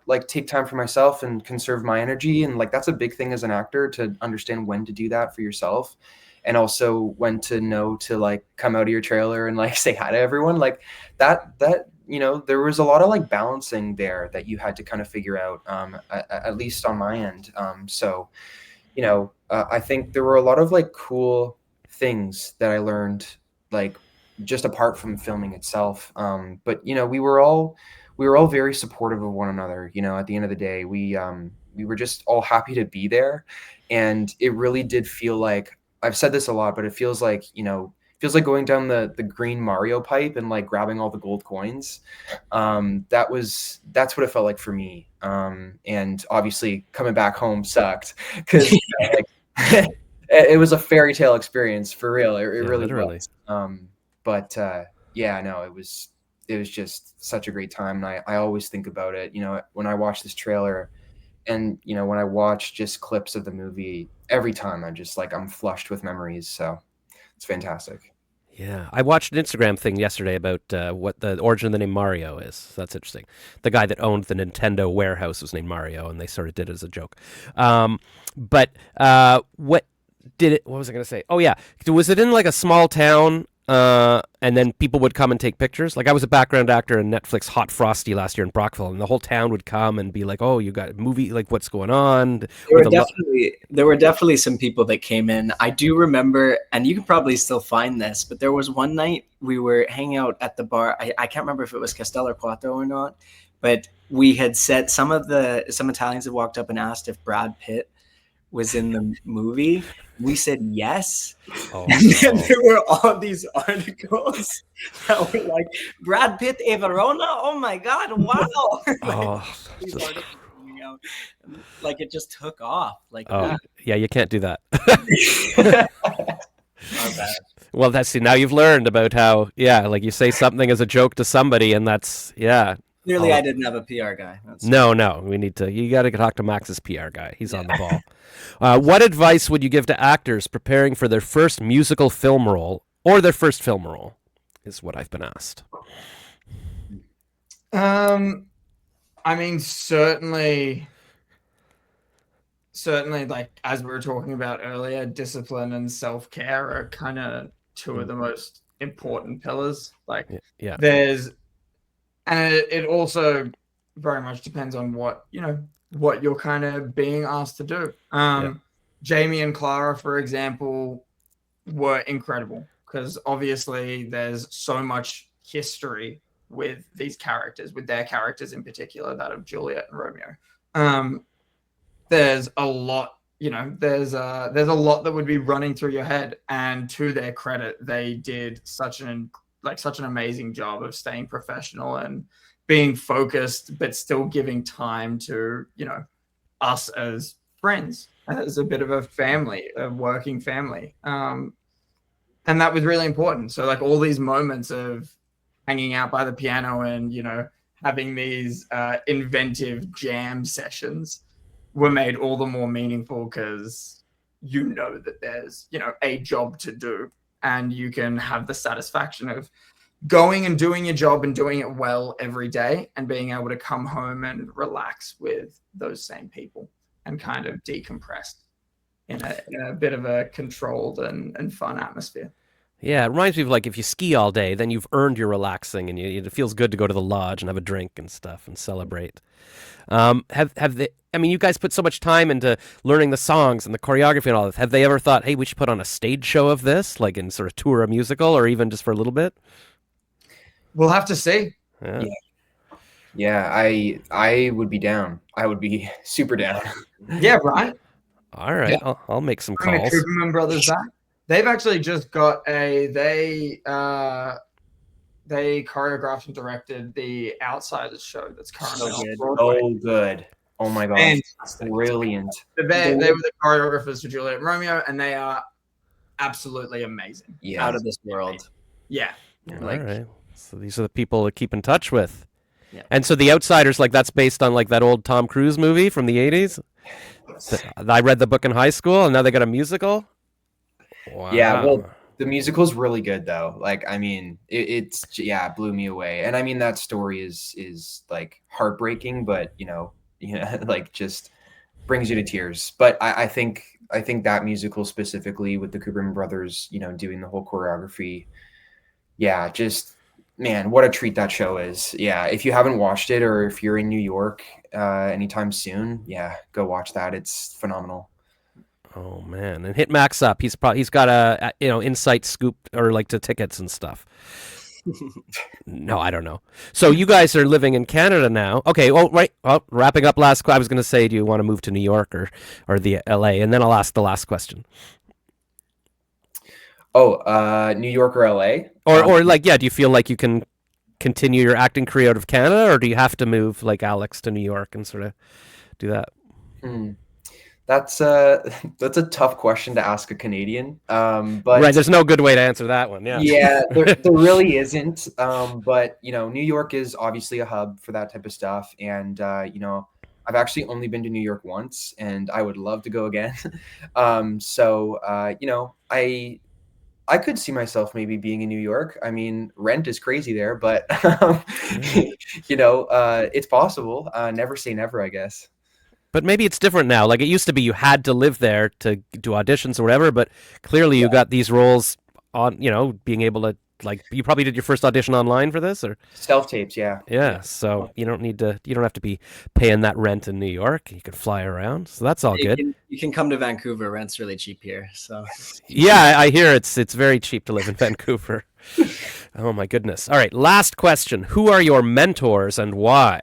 like take time for myself and conserve my energy. And like, that's a big thing as an actor, to understand when to do that for yourself, and also when to know to like come out of your trailer and like say hi to everyone. Like that, there was a lot of like balancing there that you had to kind of figure out, at least on my end. So, I think there were a lot of like cool things that I learned, like just apart from filming itself. But we were all very supportive of one another. At the end of the day, we were just all happy to be there. And it really did feel like, I've said this a lot, but it feels like, feels like going down the green Mario pipe and like grabbing all the gold coins. That's what it felt like for me. And obviously coming back home sucked because it was a fairy tale experience for real. It really literally was. Yeah, no, it was just such a great time. And I always think about it, you know, when I watch this trailer and, you know, when I watch just clips of the movie, every time I'm flushed with memories. So it's fantastic. Yeah, I watched an Instagram thing yesterday about what the origin of the name Mario is. That's interesting. The guy that owned the Nintendo warehouse was named Mario, and they sort of did it as a joke. What was I going to say? Oh, yeah. Was it in like a small town and then people would come and take pictures? Like I was a background actor in Netflix Hot Frosty last year in Brockville, and the whole town would come and be like, oh, you got a movie, like what's going on? There were definitely some people that came in. I do remember, and you can probably still find this, but there was one night we were hanging out at the bar. I can't remember if it was Castello Quattro or not, but we had said some Italians had walked up and asked if Brad Pitt was in the movie. We said yes. Oh, and then there were all these articles that were like, Brad Pitt, a Verona? Oh my God, wow. These articles coming out. Like it just took off. Like yeah, you can't do that. Not bad. Well, now you've learned about how, like you say something as a joke to somebody and that's, Clearly, I didn't have a PR guy. No, you got to talk to Max's PR guy. He's on the ball. What advice would you give to actors preparing for their first musical film role or their first film role is what I've been asked. I mean, certainly like as we were talking about earlier, discipline and self-care are kind of two of the most important pillars. Like and it also very much depends on what you're kind of being asked to do. Jamie and Clara, for example, were incredible because obviously there's so much history with these characters, with their characters in particular, that of Juliet and Romeo. There's a lot, there's a lot that would be running through your head, and to their credit, they did such an amazing job of staying professional and being focused, but still giving time to, us as friends, as a bit of a family, a working family. And that was really important. So like all these moments of hanging out by the piano and, having these inventive jam sessions were made all the more meaningful because that there's, a job to do, and you can have the satisfaction of going and doing your job and doing it well every day and being able to come home and relax with those same people and kind of decompress in a bit of a controlled and fun atmosphere. Yeah, it reminds me of like if you ski all day, then you've earned your relaxing, and it feels good to go to the lodge and have a drink and stuff and celebrate. You guys put so much time into learning the songs and the choreography and all this. Have they ever thought, hey, we should put on a stage show of this, like in sort of tour a musical, or even just for a little bit? We'll have to see. Yeah, I would be down. I would be super down. Yeah, right. All right, yeah. I'll make some calls. The Cooperman brothers back. They've actually just got they choreographed and directed the Outsiders show that's currently on Broadway. Oh, good. Oh my God. Fantastic. Brilliant. They were the choreographers for Juliet and Romeo, and they are absolutely amazing. Yeah. Out of this world. Yeah. All right. So these are the people to keep in touch with. Yeah. And so the Outsiders, like that's based on like that old Tom Cruise movie from the 80s. I read the book in high school, and now they got a musical. Wow. Yeah, well, the musical's really good though. Like, I mean, it blew me away. And I mean, that story is like heartbreaking, but like just brings you to tears. But I think that musical specifically with the Cooperman brothers, doing the whole choreography. Yeah, just man, what a treat that show is. Yeah, if you haven't watched it, or if you're in New York anytime soon, go watch that. It's phenomenal. Oh man, and hit Max up. He's got a insight scoop or like to tickets and stuff. No, I don't know. So you guys are living in Canada now. Okay, well, right. Well, wrapping up I was going to say, do you want to move to New York or the LA? And then I'll ask the last question. New York or LA? Or like, yeah, do you feel like you can continue your acting career out of Canada, or do you have to move like Alex to New York and sort of do that? That's a tough question to ask a Canadian. But right, there's no good way to answer that one. Yeah. Yeah, there really isn't. But New York is obviously a hub for that type of stuff. And I've actually only been to New York once, and I would love to go again. I could see myself maybe being in New York. I mean, rent is crazy there, but it's possible. Never say never, I guess. But maybe it's different now. Like, it used to be you had to live there to do auditions or whatever, but clearly you got these roles on, being able to, like, you probably did your first audition online for this, or self-tapes. Yeah. So you don't have to be paying that rent in New York. You can fly around. So that's all good. You can come to Vancouver. Rent's really cheap here. So yeah, I hear it's very cheap to live in Vancouver. Oh my goodness. All right. Last question. Who are your mentors and why?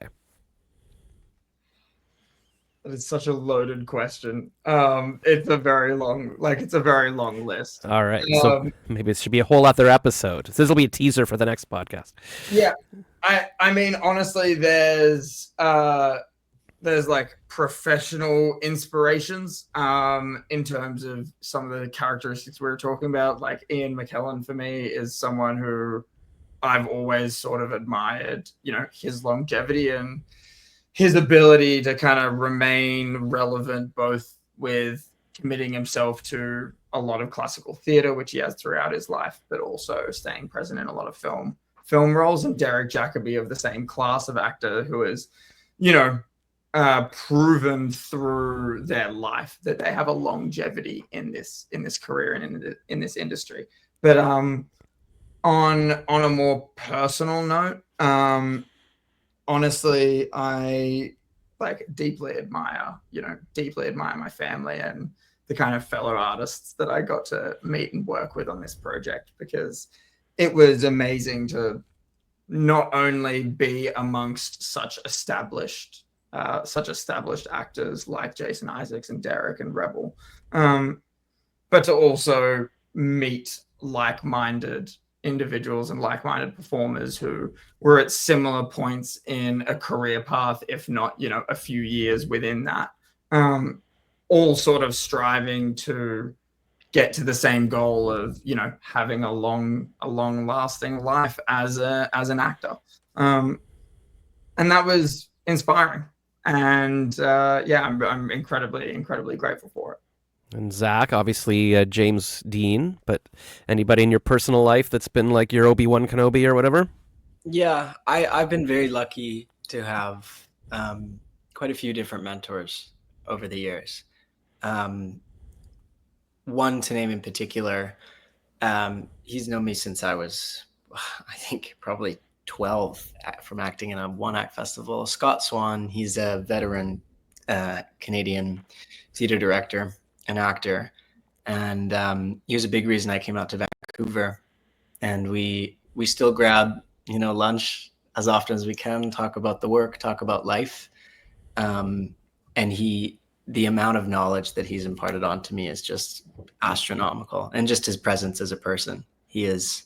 It's such a loaded question. It's a very long list. All right. So maybe it should be a whole other episode. This will be a teaser for the next podcast. Yeah. I mean, honestly, there's like professional inspirations in terms of some of the characteristics we were talking about. Like Ian McKellen for me is someone who I've always sort of admired, his longevity and his ability to kind of remain relevant, both with committing himself to a lot of classical theater, which he has throughout his life, but also staying present in a lot of film roles. And Derek Jacobi of the same class of actor who is, proven through their life that they have a longevity in this career and in this industry. But on a more personal note, honestly, I deeply admire my family and the kind of fellow artists that I got to meet and work with on this project, because it was amazing to not only be amongst such established actors like Jason Isaacs and Derek and Rebel, but to also meet like-minded individuals and like-minded performers who were at similar points in a career path, if not, a few years within that, all sort of striving to get to the same goal of, having a long-lasting life as an actor. And that was inspiring. And I'm incredibly grateful for it. And Zach, obviously James Dean, but anybody in your personal life that's been like your Obi-Wan Kenobi or whatever? Yeah, I've been very lucky to have quite a few different mentors over the years. One to name in particular, he's known me since I was, I think, probably 12 from acting in a one-act festival. Scott Swan, he's a veteran Canadian theater director, an actor, and he was a big reason I came out to Vancouver. And we still grab lunch as often as we can, talk about the work, talk about life, and the amount of knowledge that he's imparted onto me is just astronomical, and just his presence as a person. He is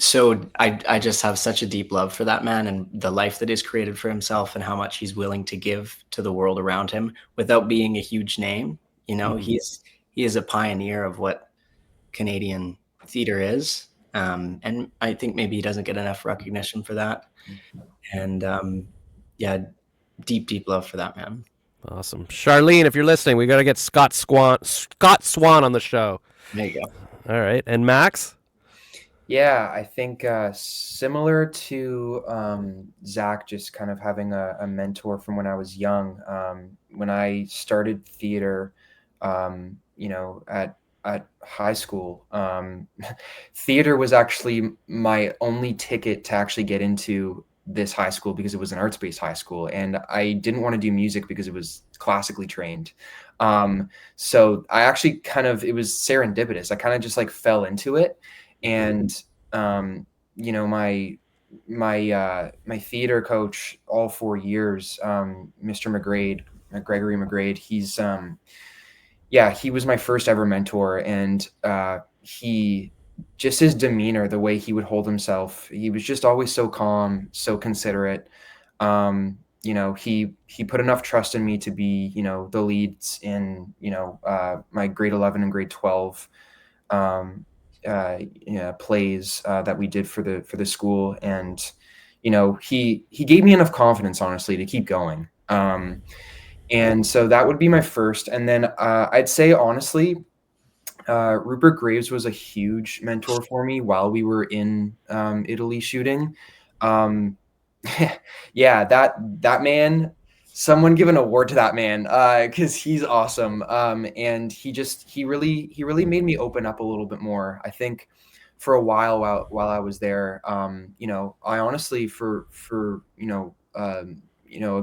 so I just have such a deep love for that man and the life that he's created for himself and how much he's willing to give to the world around him without being a huge name. He is a pioneer of what Canadian theater is. And I think maybe he doesn't get enough recognition for that. And deep love for that man. Awesome. Charlene, if you're listening, we got to get Scott Swan on the show. There you go. All right. And Max? Yeah, I think similar to Zach, just kind of having a mentor from when I was young. When I started theater, at high school, theater was actually my only ticket to actually get into this high school, because it was an arts-based high school, and I didn't want to do music because it was classically trained. So I actually it was serendipitous. I kind of just fell into it. And my theater coach all 4 years, Mr. Gregory McGrade, yeah, he was my first ever mentor, and he just his demeanor, the way he would hold himself, he was just always so calm, so considerate. You know, he put enough trust in me to be, you know, the leads in, you know, my grade 11 and grade 12 plays that we did for the school, and you know, he gave me enough confidence, honestly, to keep going. And so that would be my first. And then I'd say, honestly, Rupert Graves was a huge mentor for me while we were in Italy shooting. Yeah, that man, someone give an award to that man, because he's awesome. And he really made me open up a little bit more. I think for a while I was there, you know, I honestly for a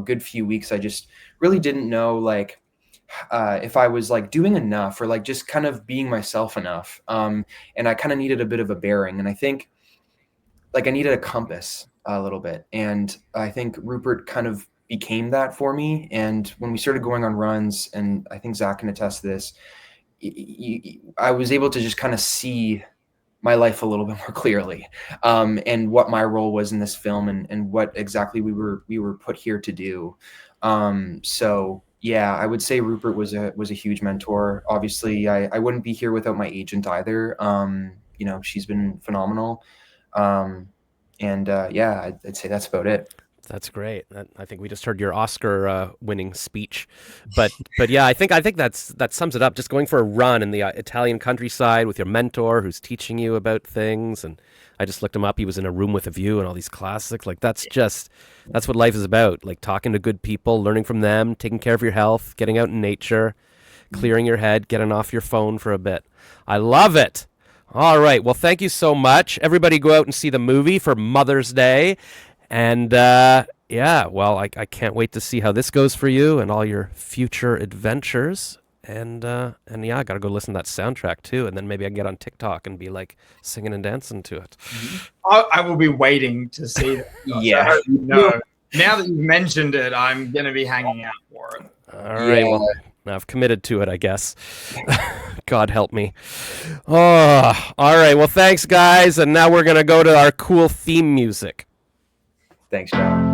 good few weeks, I just really didn't know, like, if I was like doing enough, or like just kind of being myself enough. And I kind of needed a bit of a bearing, and I think like I needed a compass a little bit. And I think Rupert kind of became that for me. And when we started going on runs, and I think Zach can attest to this, I was able to just kind of see my life a little bit more clearly, and what my role was in this film, and what exactly we were put here to do. So yeah, I would say Rupert was a huge mentor. Obviously, I wouldn't be here without my agent either. You know, she's been phenomenal. Yeah, I'd say that's about it. That's great. I think we just heard your Oscar winning speech, but yeah, I think that sums it up. Just going for a run in the Italian countryside with your mentor, who's teaching you about things. And I just looked him up. He was in A Room with a View and all these classics. Like that's what life is about. Like talking to good people, learning from them, taking care of your health, getting out in nature, clearing your head, getting off your phone for a bit. I love it. All right. Well, thank you so much. Everybody go out and see the movie for Mother's Day. And yeah, well, I can't wait to see how this goes for you and all your future adventures. And yeah, I got to go listen to that soundtrack too. And then maybe I can get on TikTok and be like singing and dancing to it. I will be waiting to see that. Yeah. So, no, now that you've mentioned it, I'm going to be hanging out for it. All right. Yeah. Well, I've committed to it, I guess. God help me. Oh, all right. Well, thanks, guys. And now we're going to go to our cool theme music. Thanks, John.